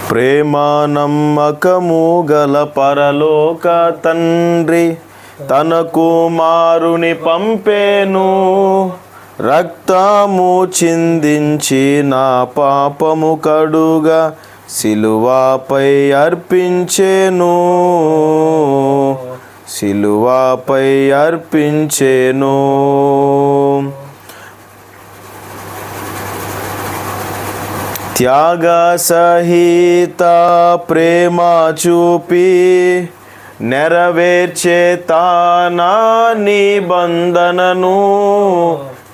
ప్రేమ నమ్మకము గల పరలోక తండ్రి తన కుమారుని పంపేను, రక్తము చిందించి నా పాపము కడుగా సిలువపై అర్పించెను, సిలువపై అర్పించెను. త్యాగ సహిత ప్రేమ చూపి నెరవేర్చే తానా నిబంధనను,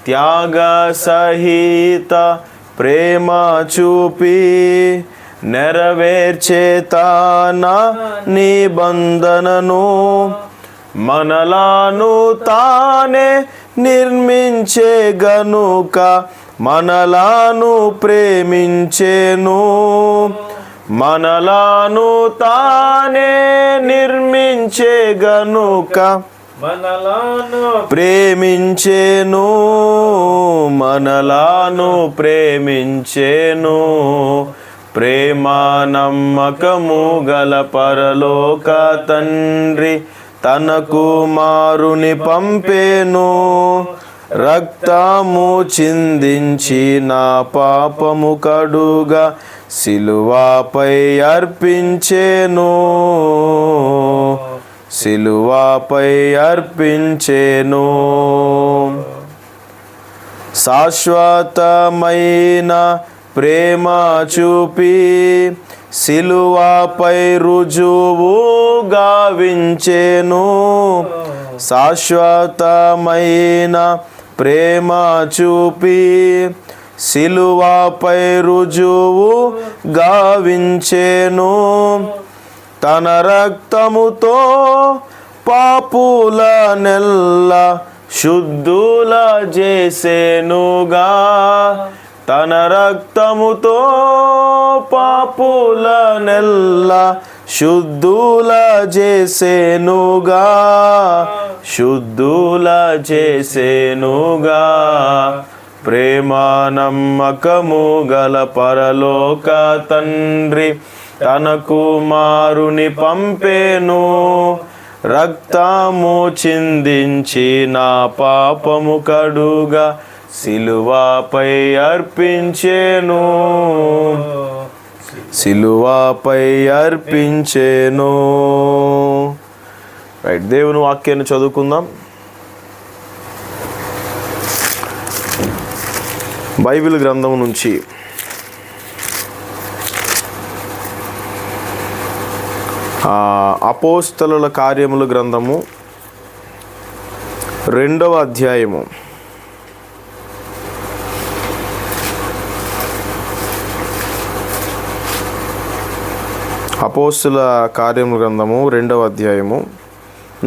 త్యాగ సహిత ప్రేమ చూపి నెరవేర్చే తానా నిబంధనను, మనలాను తానే నిర్మించే గనుక మనలాను ప్రేమించెను, మనలాను తానే నిర్మించే గనుక మనలాను ప్రేమించెను, మనలాను ప్రేమించెను. ప్రేమ నమ్మకము గల పరలోక తండ్రి తన కుమారుని పంపేను, రక్తము చిందించి నా పాపము కడుగా సిలువపై అర్పించెను, సిలువపై అర్పించెను. శాశ్వతమైన ప్రేమ చూపి సిలువపై రుజువు గావించెను, శాశ్వతమైన ప్రేమ చూపి సిలువపై రుజువు గావించెను. తన రక్తముతో పాపుల నెల్ల శుద్ధుల చేసెనుగా, తన రక్తముతో పాపుల నెల్ల శుద్ధుల చేసెనుగా, శుద్ధుల చేసెనుగా. ప్రేమ నమ్మకము గల పరలోక తండ్రి తన కుమారుని పంపేను, రక్తము చిందించి నా పాపము కడుగా సిలువపై అర్పించెను, సిలువపై అర్పించెను. రైట్, దేవుని వాక్యాన్ని చదువుకుందాం. బైబిల్ గ్రంథం నుంచి అపోస్తలుల కార్యముల గ్రంథము 2వ అధ్యాయము. అపోస్తలుల కార్యముల గ్రంథము 2వ అధ్యాయము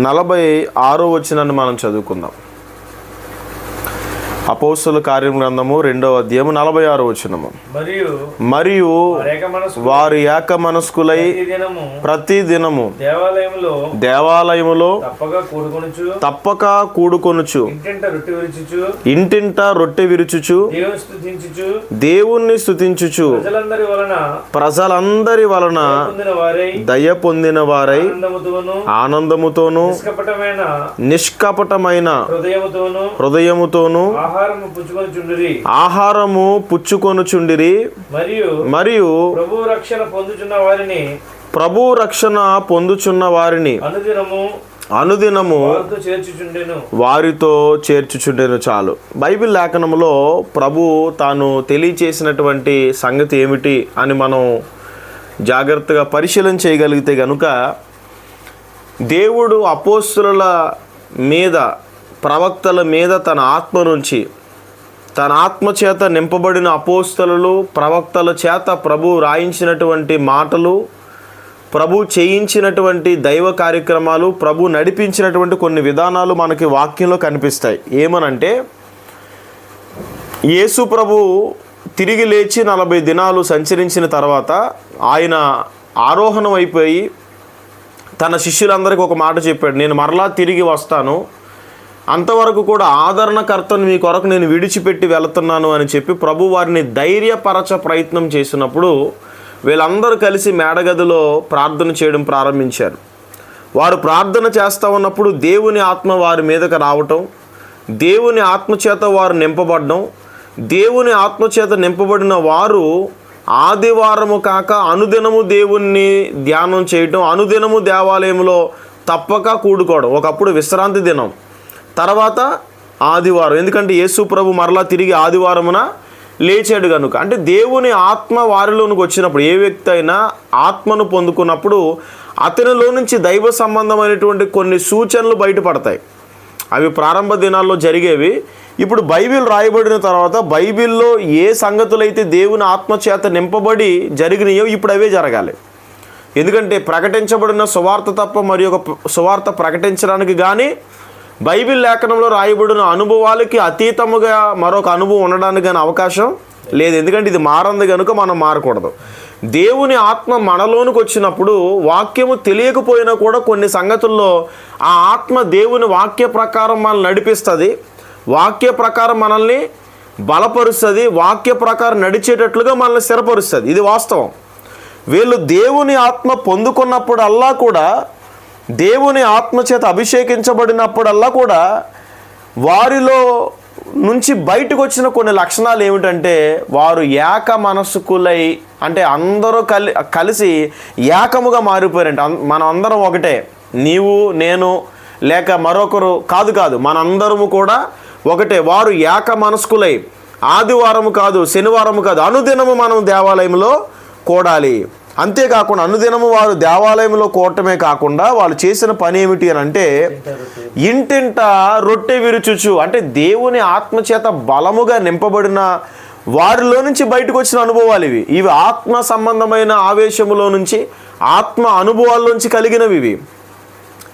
46వ వచనాన్ని మనం చదువుకుందాం. అపోస్తలుల కార్యముల గ్రంథము 2వ అధ్యాయము 46వ వచనము. మరియు వారు ఏక మనస్కులై ప్రతి దినము దేవాలయములో తప్పక కూడుకొనుచు ఇంటింట రొట్టె విరుచుచు దేవుణ్ణి స్తుతించుచు ప్రజలందరి వలన దయ పొందిన వారై ఆనందముతోను నిష్కపటమైన హృదయముతోను ఆహారము పుచ్చుకొనుచుండిరి. మరియు ప్రభు రక్షణ పొందుచున్న వారిని అనుదినము వారితో చేర్చుచుండెను. చాలు. బైబిల్ లేఖనములో ప్రభు తాను తెలియచేసినటువంటి సంగతి ఏమిటి అని మనం జాగ్రత్తగా పరిశీలన చేయగలిగితే గనుక, దేవుడు అపోస్తలుల మీద ప్రవక్తల మీద తన ఆత్మ నుంచి, తన ఆత్మ చేత నింపబడిన అపోస్తలులు ప్రవక్తల చేత ప్రభు రాయించినటువంటి మాటలు, ప్రభు చేయించినటువంటి దైవ కార్యక్రమాలు, ప్రభు నడిపించినటువంటి కొన్ని విధానాలు మనకి వాక్యంలో కనిపిస్తాయి. ఏమనంటే, యేసు ప్రభు తిరిగి లేచి 40 దినాలు సంచరించిన తర్వాత ఆయన ఆరోహణం అయిపోయి తన శిష్యులందరికీ ఒక మాట చెప్పాడు, నేను మరలా తిరిగి వస్తాను, అంతవరకు కూడా ఆదరణకర్తను మీ కొరకు నేను విడిచిపెట్టి వెళుతున్నాను అని చెప్పి ప్రభు వారిని ధైర్యపరచ ప్రయత్నం చేసినప్పుడు వీళ్ళందరూ కలిసి మేడగదిలో ప్రార్థన చేయడం ప్రారంభించారు. వారు ప్రార్థన చేస్తూ ఉన్నప్పుడు దేవుని ఆత్మ వారి మీదకి రావటం, దేవుని ఆత్మచేత వారు నింపబడడం, దేవుని ఆత్మచేత నింపబడిన వారు ఆదివారము కాక అనుదినము దేవుణ్ణి ధ్యానం చేయటం, అనుదినము దేవాలయంలో తప్పక కూడుకోవడం. ఒకప్పుడు విశ్రాంతి దినం, తర్వాత ఆదివారం, ఎందుకంటే యేసు ప్రభు మరలా తిరిగి ఆదివారమున లేచాడు కనుక. అంటే దేవుని ఆత్మ వారిలోనికి వచ్చినప్పుడు, ఏ వ్యక్తి అయినా ఆత్మను పొందుకున్నప్పుడు అతనిలో నుంచి దైవ సంబంధమైనటువంటి కొన్ని సూచనలు బయటపడతాయి. అవి ప్రారంభ దినాల్లో జరిగేవి. ఇప్పుడు బైబిల్ రాయబడిన తర్వాత బైబిల్లో ఏ సంగతులైతే దేవుని ఆత్మచేత నింపబడి జరిగినాయో ఇప్పుడు అవే జరగాలి. ఎందుకంటే ప్రకటించబడిన సువార్త తప్ప మరి ఒక సువార్త ప్రకటించడానికి కానీ బైబిల్ లేఖనంలో రాయబడిన అనుభవాలకి అతీతముగా మరొక అనుభవం ఉండడానికి కానీ అవకాశం లేదు. ఎందుకంటే ఇది మారంది కనుక మనం మారకూడదు. దేవుని ఆత్మ మనలోనికి వచ్చినప్పుడు వాక్యము తెలియకపోయినా కూడా కొన్ని సంగతుల్లో ఆ ఆత్మ దేవుని వాక్య ప్రకారం మనల్ని నడిపిస్తుంది, వాక్య ప్రకారం మనల్ని బలపరుస్తుంది, వాక్య ప్రకారం నడిచేటట్లుగా మనల్ని స్థిరపరుస్తుంది. ఇది వాస్తవం. వీళ్ళు దేవుని ఆత్మ పొందుకున్నప్పుడల్లా కూడా, దేవుని ఆత్మచేత అభిషేకించబడినప్పుడల్లా కూడా వారిలో నుంచి బయటకు వచ్చిన కొన్ని లక్షణాలు ఏమిటంటే, వారు ఏక మనస్కులై, అంటే అందరూ కలిసి ఏకముగా మారిపోయారంట. మనం అందరం ఒకటే, నీవు నేను లేక మరొకరు కాదు, మనందరము కూడా ఒకటే. వారు ఏక మనస్కులై ఆదివారము కాదు, శనివారము కాదు, అనుదినము మనం దేవాలయంలో కూడాలి. అంతేకాకుండా అనుదినము వారు దేవాలయంలో కూడటమే కాకుండా వాళ్ళు చేసిన పని ఏమిటి అని అంటే, ఇంటింట రొట్టె విరుచుచు, అంటే దేవుని ఆత్మచేత బలముగా నింపబడిన వారిలో నుంచి బయటకు వచ్చిన అనుభవాలు ఇవి. ఇవి ఆత్మ సంబంధమైన ఆవేశములో నుంచి, ఆత్మ అనుభవాల్లోంచి కలిగినవి.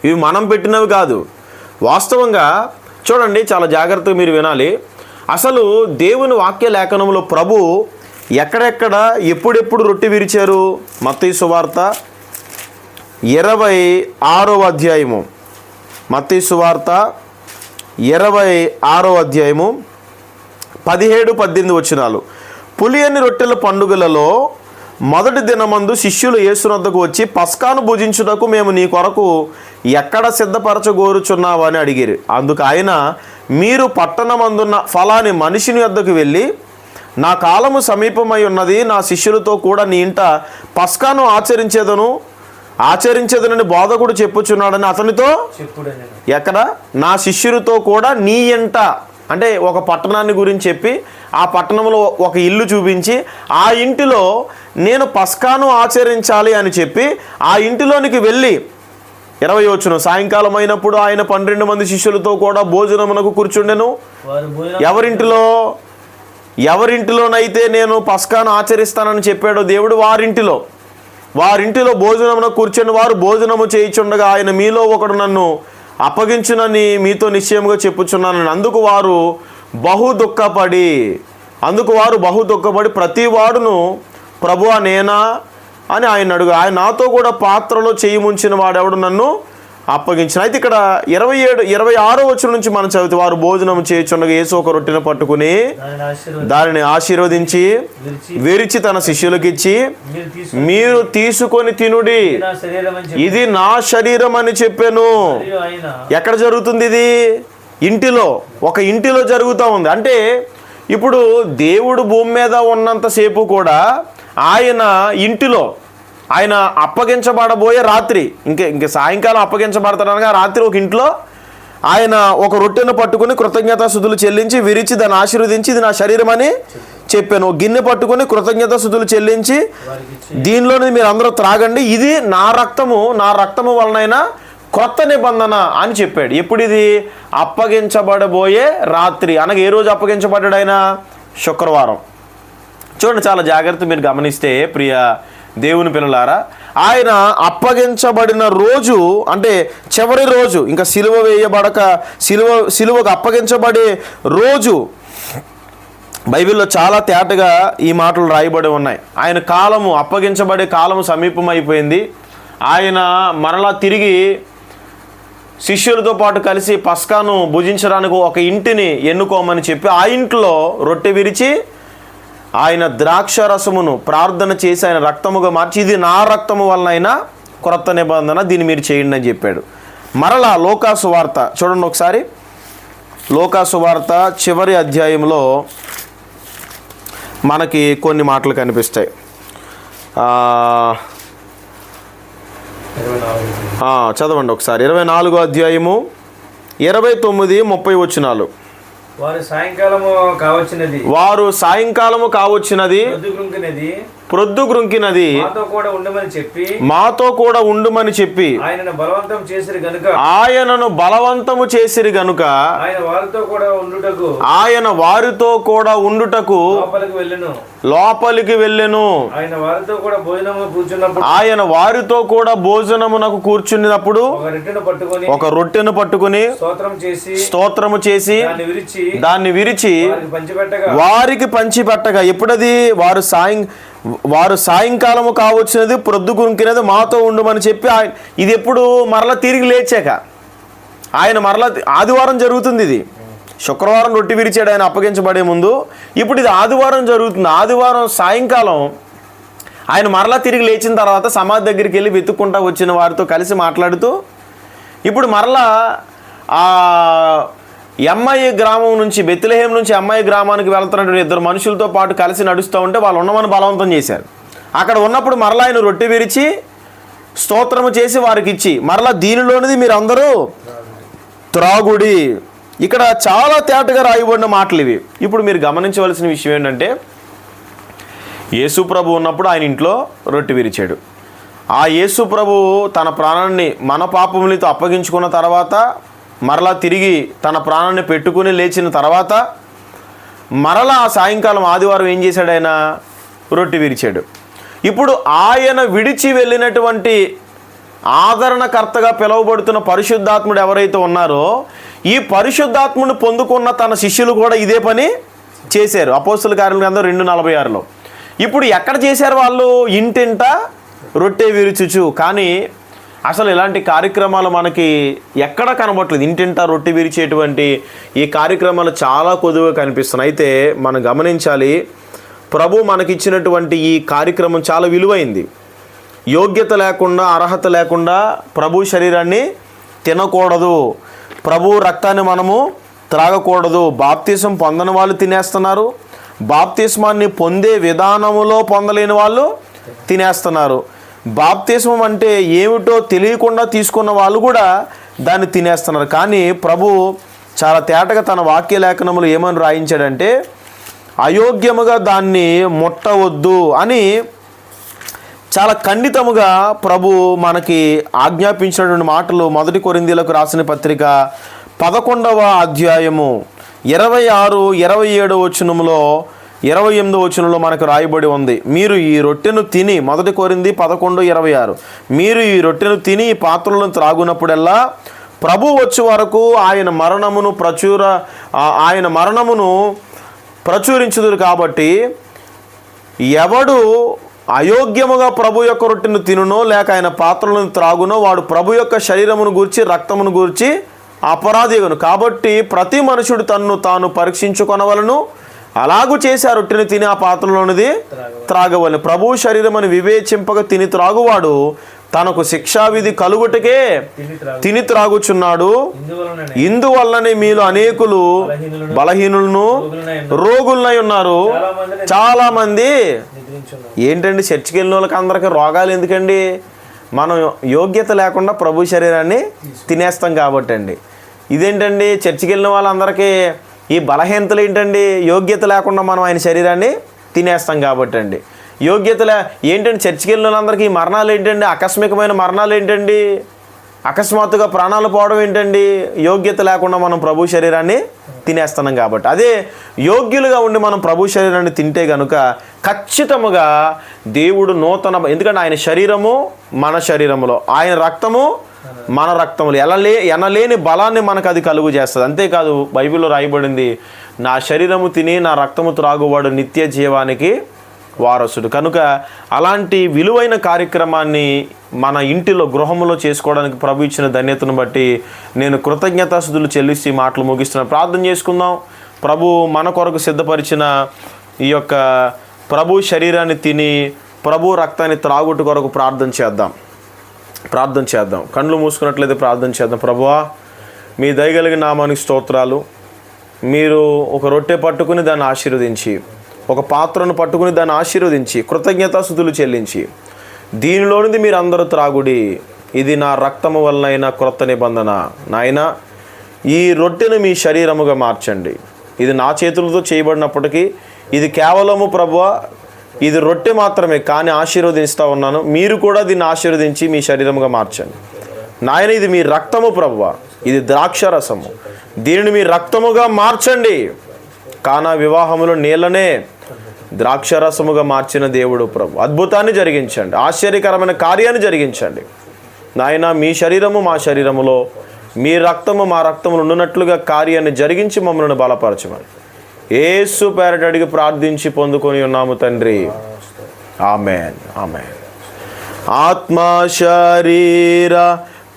ఇవి మనం పెట్టినవి కాదు. వాస్తవంగా చూడండి, చాలా జాగ్రత్తగా మీరు వినాలి. అసలు దేవుని వాక్య లేఖనంలో ప్రభు ఎక్కడెక్కడ ఎప్పుడెప్పుడు రొట్టె విరిచారు? మత్తయి సువార్త 26వ అధ్యాయము, మత్తయి సువార్త 26వ అధ్యాయము 17-18 వచనాలు. పులియని రొట్టెల పండుగలలో మొదటి దినమందు శిష్యులు యేసునొద్దకు వచ్చి, పస్కాను భుజించుటకు మేము నీ కొరకు ఎక్కడ సిద్ధపరచగోరుచున్నావని అడిగిరి. అందుకు ఆయన, మీరు పట్టణమందున్న ఫలాని మనిషిని వద్దకు వెళ్ళి, నా కాలము సమీపమై ఉన్నది, నా శిష్యులతో కూడా నీ ఇంట పస్కాను ఆచరించేదనని బోధకుడు చెప్పుచున్నాడని అతనితో ఎక్కడ? నా శిష్యులతో కూడా నీ ఇంట, అంటే ఒక పట్టణాన్ని గురించి చెప్పి ఆ పట్టణంలో ఒక ఇల్లు చూపించి ఆ ఇంటిలో నేను పస్కాను ఆచరించాలి అని చెప్పి ఆ ఇంటిలోనికి వెళ్ళి 20 వచనం, సాయంకాలం అయినప్పుడు ఆయన 12 మంది శిష్యులతో కూడా భోజనమునకు కూర్చుండెను. ఎవరింటిలోనైతే నేను పస్కాను ఆచరిస్తానని చెప్పాడో దేవుడు, వారింటిలో భోజనమునకు కూర్చొని వారు భోజనము చేయుచుండగా ఆయన, మీలో ఒకడు నన్ను అప్పగించునని మీతో నిశ్చయముగా చెప్పుచున్నానని. అందుకు వారు బహు దుఃఖపడి ప్రతి వాడును, ప్రభువా నేనా అని ఆయన అడుగు. ఆయన, నాతో కూడా పాత్రలో చేయి ముంచిన వాడెవడు నన్ను అప్పగించిన. అయితే ఇక్కడ 26వ వచనం నుంచి మనం చదివితే, వారు భోజనం చేయుచుండగా యేసు ఒక రొట్టెను పట్టుకుని దానిని ఆశీర్వదించి విరిచి తన శిష్యులకు ఇచ్చి, మీరు తీసుకొని తినుడి, ఇది నా శరీరం అని చెప్పాను. ఎక్కడ జరుగుతుంది ఇది? ఇంటిలో, ఒక ఇంటిలో జరుగుతూ ఉంది. అంటే ఇప్పుడు దేవుడు భూమి మీద ఉన్నంతసేపు కూడా ఆయన ఇంటిలో, ఆయన అప్పగించబడబోయే రాత్రి, ఇంక సాయంకాలం అప్పగించబడతాడనగా రాత్రి ఒక ఇంట్లో ఆయన ఒక రొట్టెను పట్టుకుని కృతజ్ఞతాస్తుతులు చెల్లించి విరిచి దాన్ని ఆశీర్వదించి, ఇది నా శరీరం అని చెప్పాను. గిన్నె పట్టుకుని కృతజ్ఞతాస్తుతులు చెల్లించి, దీనిలోని మీరు అందరూ త్రాగండి, ఇది నా రక్తము వలనైనా క్రొత్త నిబంధన అని చెప్పాడు. ఎప్పుడు ఇది? అప్పగించబడబోయే రాత్రి. అనగా ఏ రోజు అప్పగించబడ్డాడు ఆయన? శుక్రవారం. చూడండి, చాలా జాగ్రత్త మీరు గమనిస్తే ప్రియ దేవుని పిల్లలారా, ఆయన అప్పగించబడిన రోజు, అంటే చివరి రోజు, ఇంకా సిలువకు అప్పగించబడే రోజు బైబిల్లో చాలా తేటగా ఈ మాటలు రాయబడి ఉన్నాయి. ఆయన అప్పగించబడే కాలము సమీపమైపోయింది. ఆయన మరలా తిరిగి శిష్యులతో పాటు కలిసి పస్కాను భుజించడానికి ఒక ఇంటిని ఎన్నుకోమని చెప్పి ఆ ఇంట్లో రొట్టె విరిచి ఆయన ద్రాక్ష రసమును ప్రార్థన చేసి ఆయన రక్తముగా మార్చి ఇది నా రక్తము వలన అయినా క్రొత్త నిబంధన, దీన్ని మీరు చేయండి అని చెప్పాడు. మరలా లోకాసు వార్త చూడండి ఒకసారి. లోకాసు వార్త చివరి అధ్యాయంలో మనకి కొన్ని మాటలు కనిపిస్తాయి. చదవండి ఒకసారి. 24వ అధ్యాయము 29, 30 వచనాలు. వారు సాయంకాలము కావచ్చినది ప్రొద్దుగ్రుంకినది మాతో కూడా ఉండుమని చెప్పి ఆయనను బలవంతము చేసిరి గనుక ఆయన వారితో కూడా ఉండుటకు లోపలికి వెళ్ళెను. ఆయన వారితో కూడా భోజనమునకు కూర్చున్నప్పుడు ఒక రొట్టెను పట్టుకుని స్తోత్రము చేసి దాన్ని విరిచి వారికి పంచిపెట్టగా, ఎప్పుడది వారు సాయంకాలము కావచ్చినది ప్రొద్దుగుంకినది మాతో ఉండుమని చెప్పి ఇది ఎప్పుడు మరలా తిరిగి లేచాక, ఆయన మరలా ఆదివారం జరుగుతుంది. ఇది శుక్రవారం రొట్టె విరిచాడు ఆయన అప్పగించబడే ముందు. ఇప్పుడు ఇది ఆదివారం జరుగుతుంది. ఆదివారం సాయంకాలం ఆయన మరలా తిరిగి లేచిన తర్వాత సమాధి దగ్గరికి వెళ్ళి వెతుక్కుంటా వచ్చిన వారితో కలిసి మాట్లాడుతూ ఇప్పుడు మరలా ఎమ్మాయి గ్రామం నుంచి, బెత్లెహేం నుంచి ఎమ్మాయి గ్రామానికి వెళ్తున్నటువంటి 2 మనుషులతో పాటు కలిసి నడుస్తూ ఉంటే వాళ్ళు ఉన్నమని బలవంతం చేశారు. అక్కడ ఉన్నప్పుడు మరలా ఆయన రొట్టె విరిచి స్తోత్రము చేసి వారికి ఇచ్చి మరలా దీనిలోనిది మీరు అందరూ త్రాగుడి. ఇక్కడ చాలా తేటగా రాయబడిన మాటలు ఇవి. ఇప్పుడు మీరు గమనించవలసిన విషయం ఏంటంటే, యేసు ప్రభు ఉన్నప్పుడు ఆయన ఇంట్లో రొట్టె విరిచాడు. ఆ యేసు ప్రభు తన ప్రాణాన్ని మన పాపములతో అప్పగించుకున్న తర్వాత మరలా తిరిగి తన ప్రాణాన్ని పెట్టుకుని లేచిన తర్వాత మరలా ఆ సాయంకాలం ఆదివారం ఏం చేశాడు? ఆయన రొట్టె విరిచాడు. ఇప్పుడు ఆయన విడిచి వెళ్ళినటువంటి ఆదరణకర్తగా పిలువబడుతున్న పరిశుద్ధాత్ముడు ఎవరైతే ఉన్నారో ఈ పరిశుద్ధాత్ముని పొందుకున్న తన శిష్యులు కూడా ఇదే పని చేశారు. అపోస్తలుల కార్యాల గ్రంథం 2:46లో. ఇప్పుడు ఎక్కడ చేశారు వాళ్ళు? ఇంటింట రొట్టె విరుచుచు. కానీ అసలు ఇలాంటి కార్యక్రమాలు మనకి ఎక్కడ కనబడట్లేదు. ఇంటింటా రొట్టె విరిచేటువంటి ఈ కార్యక్రమాలు చాలా కొద్దిగా కనిపిస్తున్నాయి. అయితే మనం గమనించాలి, ప్రభు మనకిచ్చినటువంటి ఈ కార్యక్రమం చాలా విలువైంది. యోగ్యత లేకుండా, అర్హత లేకుండా ప్రభు శరీరాన్ని తినకూడదు, ప్రభు రక్తాన్ని మనము త్రాగకూడదు. బాప్తిసం పొందని వాళ్ళు తినేస్తున్నారు, బాప్తిస్మాన్ని పొందే విధానములో పొందలేని వాళ్ళు తినేస్తున్నారు. బాప్తిస్మం అంటే ఏమిటో తెలియకుండా తీసుకున్న వాళ్ళు కూడా దాన్ని తినేస్తున్నారు. కానీ ప్రభు చాలా తేటగా తన వాక్య లేఖనములు ఏమని రాయించాడంటే, అయోగ్యముగా దాన్ని ముట్టవద్దు అని చాలా ఖండితముగా ప్రభు మనకి ఆజ్ఞాపించినటువంటి మాటలు 1 కొరింథీయులకు రాసిన పత్రిక 11వ అధ్యాయము 26, 27 వచనములో 28వ వచనంలో మనకు రాయబడి ఉంది. మీరు ఈ రొట్టెను తిని, 1 కొరింథీ 11:26, మీరు ఈ రొట్టెను తిని ఈ పాత్రలను త్రాగునప్పుడల్లా ప్రభు వచ్చే వరకు ఆయన మరణమును ప్రచురించుదురు. కాబట్టి ఎవడు అయోగ్యముగా ప్రభు యొక్క రొట్టెను తినునో లేక ఆయన పాత్రలను త్రాగునో వాడు ప్రభు యొక్క శరీరమును గూర్చి రక్తమును గూర్చి అపరాధిగను. కాబట్టి ప్రతి మనుషుడు తన్ను తాను పరీక్షించుకొనవలను, అలాగూ చేసి ఆ రొట్టెను తిని ఆ పాత్రలోనిది త్రాగవలను. ప్రభు శరీరమును వివేచింపక తిని త్రాగువాడు తనకు శిక్షావిధి కలుగుటకే తిని త్రాగుచున్నాడు. ఇందువల్లనే మీలో అనేకులు బలహీనులను రోగులనై ఉన్నారు. చాలా మంది ఏంటండి, చర్చికి వెళ్ళిన వాళ్ళకి అందరికీ రోగాలు ఎందుకండి? మనం యోగ్యత లేకుండా ప్రభు శరీరాన్ని తినేస్తాం కాబట్టి అండి. ఇదేంటండి, చర్చికి వెళ్ళిన వాళ్ళందరికీ ఈ బలహీనతలు ఏంటండి? యోగ్యత లేకుండా మనం ఆయన శరీరాన్ని తినేస్తాం కాబట్టి అండి. ఏంటండి, చర్చికి వెళ్ళిన వాళ్ళందరికీ ఈ మరణాలు ఏంటండి? ఆకస్మికమైన మరణాలు ఏంటండి? అకస్మాత్తుగా ప్రాణాలు పోవడం ఏంటండి? యోగ్యత లేకుండా మనం ప్రభు శరీరాన్ని తినేస్తున్నాం కాబట్టి. అదే యోగ్యులుగా ఉండి మనం ప్రభు శరీరాన్ని తింటే కనుక ఖచ్చితముగా దేవుడు ఎందుకంటే ఆయన శరీరము మన శరీరములో, ఆయన రక్తము మన రక్తములు ఎనలేని బలాన్ని మనకు అది కలుగు చేస్తుంది. అంతేకాదు బైబిల్లో రాయబడింది, నా శరీరము తిని నా రక్తము త్రాగువాడు నిత్య జీవానికి వారసుడు. కనుక అలాంటి విలువైన కార్యక్రమాన్ని మన ఇంటిలో గృహంలో చేసుకోవడానికి ప్రభు ఇచ్చిన ధన్యతను బట్టి నేను కృతజ్ఞతాస్తుతులు చెల్లిస్తూ ఈ మాటలు ముగిస్తున్నాను. ప్రార్థన చేసుకుందాం. ప్రభు మన కొరకు సిద్ధపరిచిన ఈ యొక్క ప్రభు శరీరాన్ని తిని ప్రభు రక్తాన్ని త్రాగుట కొరకు ప్రార్థన చేద్దాం. కళ్ళు మూసుకున్నట్లయితే ప్రార్థన చేద్దాం. ప్రభువా, మీ దయగలిగిన నామానికి స్తోత్రాలు. మీరు ఒక రొట్టె పట్టుకుని దాన్ని ఆశీర్వదించి, ఒక పాత్రను పట్టుకుని దాన్ని ఆశీర్వదించి, కృతజ్ఞతాస్తుతులు చెల్లించి, దీనిలోనిది మీరు అందరూ త్రాగుడి, ఇది నా రక్తము వలనైన క్రొత్త నిబంధన. నాయన, ఈ రొట్టెను మీ శరీరముగా మార్చండి. ఇది నా చేతులతో చేయబడినప్పటికీ ఇది కేవలము ప్రభువా, ఇది రొట్టె మాత్రమే, కానీ ఆశీర్వదిస్తూ ఉన్నాను. మీరు కూడా దీన్ని ఆశీర్వదించి మీ శరీరముగా మార్చండి. నాయన, ఇది మీ రక్తము ప్రభువా, ఇది ద్రాక్షరసము, దీనిని మీ రక్తముగా మార్చండి. కానా వివాహములో నీళ్ళనే ద్రాక్షరసముగా మార్చిన దేవుడు ప్రభు, అద్భుతాన్ని జరిగించండి, ఆశ్చర్యకరమైన కార్యాన్ని జరిగించండి. నాయన, మీ శరీరము మా శరీరములో, మీ రక్తము మా రక్తములు ఉన్నట్లుగా కార్యాన్ని జరిగించి మమ్మల్ని బలపరచమని యేసు పేరట అడిగి ప్రార్థించి పొందుకొని ఉన్నాము తండ్రి. ఆమేన్. ఆమేన్. ఆత్మ శరీర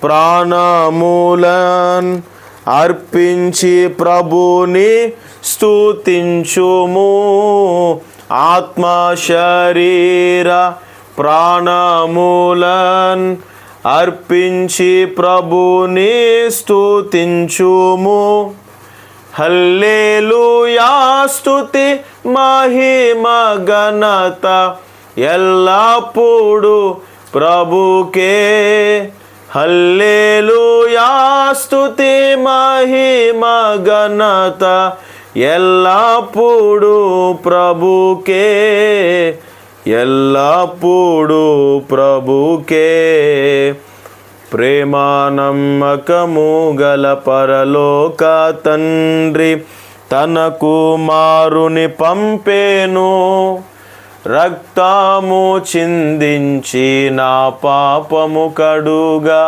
ప్రాణములన్ అర్పించి ప్రభుని స్తుతించుము. ఆత్మ శరీర ప్రాణములన్ అర్పించి ప్రభుని స్తుతించుము. హల్లెలూయా, స్తుతి మహిమ ఘనత ఎల్లప్పుడు ప్రభుకే. హల్లెలూయా, స్తుతి మహిమ ఘనత ఎల్లప్పుడు ప్రభుకే, ఎల్లప్పుడు ప్రభుకే. ప్రేమ నమ్మకము గల పరలోక తండ్రి తన కుమారుని పంపేను. రక్తము చిందించి నా పాపము కడుగా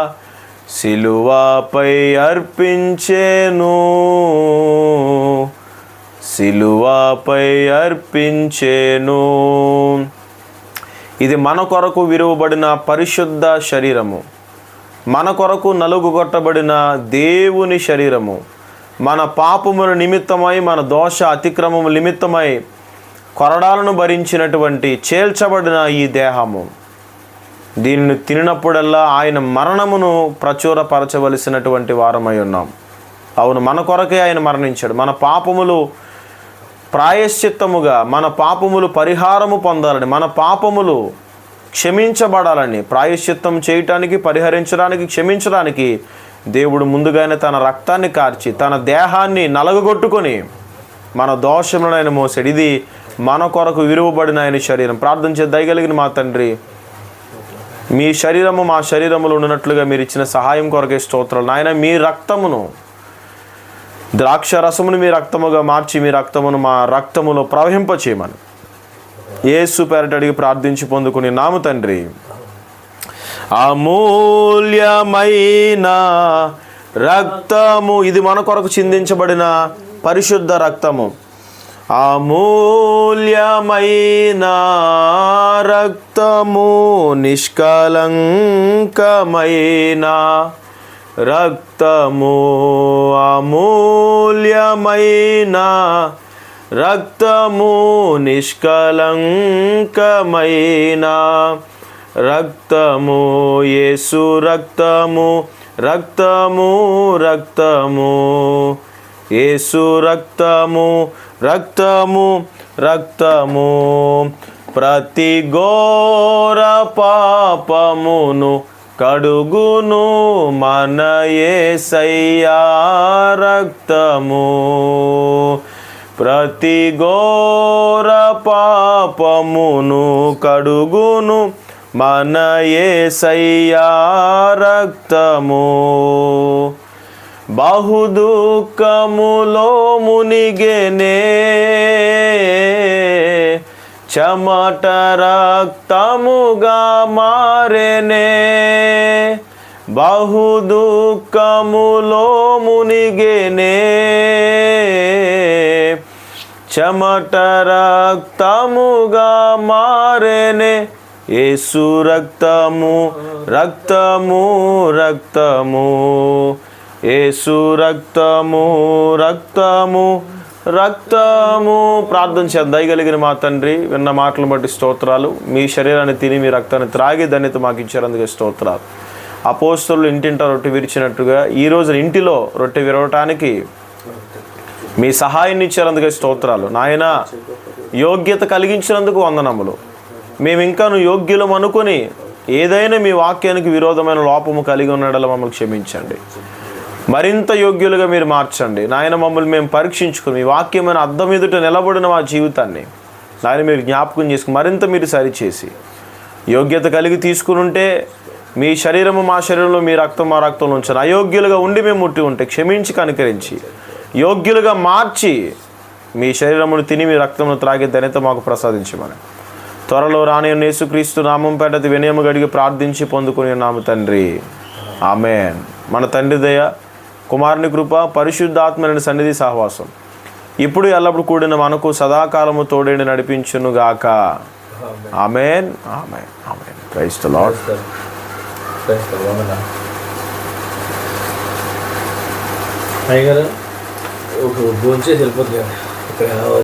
సిలువపై అర్పించేను, సిలువపై అర్పించేను. ఇది మన కొరకు విరువబడిన పరిశుద్ధ శరీరము, మన కొరకు నలుగుగొట్టబడిన దేవుని శరీరము, మన పాపముల నిమిత్తమై, మన దోష అతిక్రమము నిమిత్తమై కొరడాలను భరించినటువంటి చేల్చబడిన ఈ దేహము. దీనిని తినినప్పుడల్లా ఆయన మరణమును ప్రచురపరచవలసినటువంటి వారమై ఉన్నాం. అవును, మన కొరకే ఆయన మరణించాడు. మన పాపములు ప్రాయశ్చిత్తముగా, మన పాపములు పరిహారము పొందాలని, మన పాపములు క్షమించబడాలని, ప్రాయశ్చిత్తం చేయటానికి, పరిహరించడానికి, క్షమించడానికి దేవుడు ముందుగానే తన రక్తాన్ని కార్చి తన దేహాన్ని నలగగొట్టుకొని మన దోషములను ఆయన మోసాడు. ఇది మన కొరకు విలువబడిన ఆయన శరీరం. ప్రార్థించే దయగలిగిన మా తండ్రి, మీ శరీరము మా శరీరములు ఉన్నట్లుగా మీరు ఇచ్చిన సహాయం కొరకే స్తోత్రాలు. నాయన, మీ రక్తమును, ద్రాక్ష రసమును మీ రక్తముగా మార్చి మీ రక్తమును మా రక్తములో ప్రవహింపచేయమని యేసు పేరట అడిగి ప్రార్థించి పొందుకుని నాము తండ్రి. అమూల్యమైన రక్తము, ఇది మన కొరకు చిందించబడిన పరిశుద్ధ రక్తము. అమూల్యమైన రక్తము, నిష్కలంకమైన రక్తము, అమూల్యమైన రక్తము, నిష్కలంకమైన రక్తము, యేసు రక్తము, రక్తము, రక్తము, యేసు రక్తము, రక్తము, రక్తము. ప్రతి ఘోర పాపమును కడుగును మన యేసయ్యా రక్తము. ప్రతి ఘోర పాపమును కడుగును మన యేసయ్యా రక్తము. బహుదుఃఖములో మునిగెనే, చెమట రక్తముగా మారెనే. బహుదుఃఖములో మునిగెనే, చెమట రక్తముగా మారెనే. యేసు రక్తము రక్తము రక్తము, యేసు రక్తము రక్తము రక్తము. ప్రార్థన చేద్దాం. దయగలిగిన మా తండ్రి, విన్న మాటలను బట్టి స్తోత్రాలు. మీ శరీరాన్ని తిని మీ రక్తాన్ని త్రాగి ధన్యత మాకు ఇచ్చారందుకే స్తోత్రాలు. అపోస్తలులు ఇంటింటా రొట్టె విరిచినట్టుగా ఈరోజు ఇంటిలో రొట్టె విరవటానికి మీ సహాయాన్ని ఇచ్చారందుకే స్తోత్రాలు. నాయన, యోగ్యత కలిగించినందుకు వందనములు. మేము ఇంకాను యోగ్యులం అనుకుని ఏదైనా మీ వాక్యానికి విరోధమైన లోపము కలిగి ఉన్నడల మమ్మల్ని క్షమించండి. మరింత యోగ్యులుగా మీరు మార్చండి నాయన. మమ్మల్ని మేము పరీక్షించుకుని మీ వాక్యమైన అద్దం ఎదుట నిలబడిన మా జీవితాన్ని నాయన మీరు జ్ఞాపకం చేసుకుని మరింత మీరు సరిచేసి యోగ్యత కలిగి తీసుకుని ఉంటే మీ శరీరము మా శరీరంలో, మీ రక్తం మా రక్తంలో ఉంచాను. అయోగ్యులుగా ఉండి మేము ముట్టి ఉంటే క్షమించి కనికరించి యోగ్యులుగా మార్చి మీ శరీరమును తిని మీ రక్తమును త్రాగే ధన్యత మాకు ప్రసాదించమని త్వరలో రాని యేసుక్రీస్తు నామం పేట వినయము గడిగి ప్రార్థించి పొందుకుని నామ తండ్రి, ఆమేన్. మన తండ్రి దయ, కుమారుని కృప, పరిశుద్ధాత్మని సన్నిధి సహవాసం ఇప్పుడు ఎల్లప్పుడు కూడిన మనకు సదాకాలము తోడేండి నడిపించునుగాక. Amen, amen, amen. Praise the lord. అయ్యగారు భోంచేసి వెళ్ళిపోతుంది ఇక్కడ